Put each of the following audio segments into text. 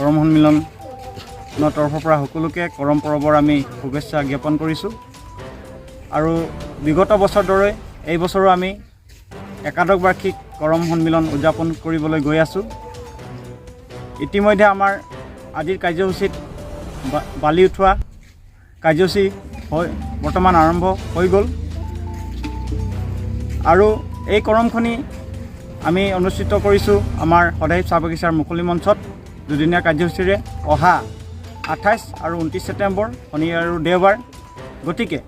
কৰম সন্মিলনৰ তৰফৰ পৰা সকলোকে কৰম পৰৱৰ আমি শুভেচ্ছা জ্ঞাপন কৰিছোঁ আৰু বিগত বছৰ দৰে এই বছৰো আমি একাদশ বাৰ্ষিক কৰম সন্মিলন উদযাপন কৰিবলৈ গৈ আছোঁ। ইতিমধ্যে আমাৰ আজিৰ কাৰ্যসূচীত বালি উঠোৱা কাৰ্যসূচী বৰ্তমান আৰম্ভ হৈ গ'ল আৰু এই কৰমখনি আমি অনুষ্ঠিত কৰিছোঁ আমাৰ সদায় চাহ বাগিচাৰ মুকলি মঞ্চত দুদিনীয়া কাৰ্যসূচীৰে অহা 28 আৰু 29 ছেপ্টেম্বৰ শনি আৰু দেওবাৰ। গতিকে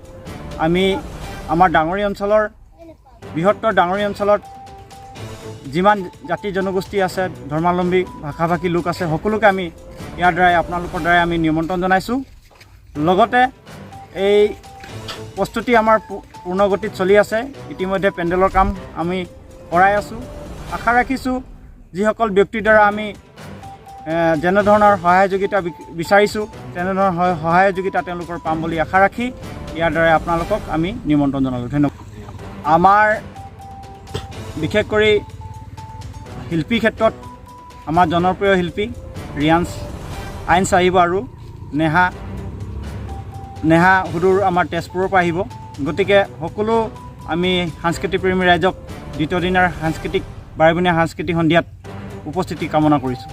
আমি আমাৰ ডাঙৰী অঞ্চলৰ বৃহত্তৰ ডাঙৰী অঞ্চলত যিমান জাতি জনগোষ্ঠী আছে, ধৰ্মাৱলম্বী ভাষাভাষী লোক আছে, সকলোকে আমি ইয়াৰ দ্বাৰাই আপোনালোকৰ দ্বাৰাই আমি নিমন্ত্ৰণ জনাইছোঁ। লগতে এই প্ৰস্তুতি আমাৰ পূৰ্ণগতিত চলি আছে। ইতিমধ্যে পেণ্ডেলৰ কাম আমি কৰাই আছোঁ। আশা ৰাখিছোঁ যিসকল ব্যক্তিৰ দ্বাৰা আমি যেনেধৰণৰ সহায়যোগিতা বিচাৰিছোঁ তেনেধৰণৰ সহায়যোগিতা তেওঁলোকৰ পাম বুলি আশা ৰাখি ইয়াৰ দ্বাৰাই আপোনালোকক আমি নিমন্ত্ৰণ জনালোঁ। ধন্যবাদ। আমাৰ বিশেষ কৰি শিল্পীৰ ক্ষেত্ৰত আমাৰ জনপ্ৰিয় শিল্পী ৰিয়াঞ্চ আইন আহিব আৰু নেহা হুদুৰ আমাৰ তেজপুৰৰ পৰা আহিব। গতিকে সকলো আমি সাংস্কৃতিক প্ৰেমী ৰাইজক দ্বিতীয় দিনাৰ বাৰেবনীয়া সাংস্কৃতিক সন্ধিয়াত উপস্থিতি কামনা কৰিছোঁ।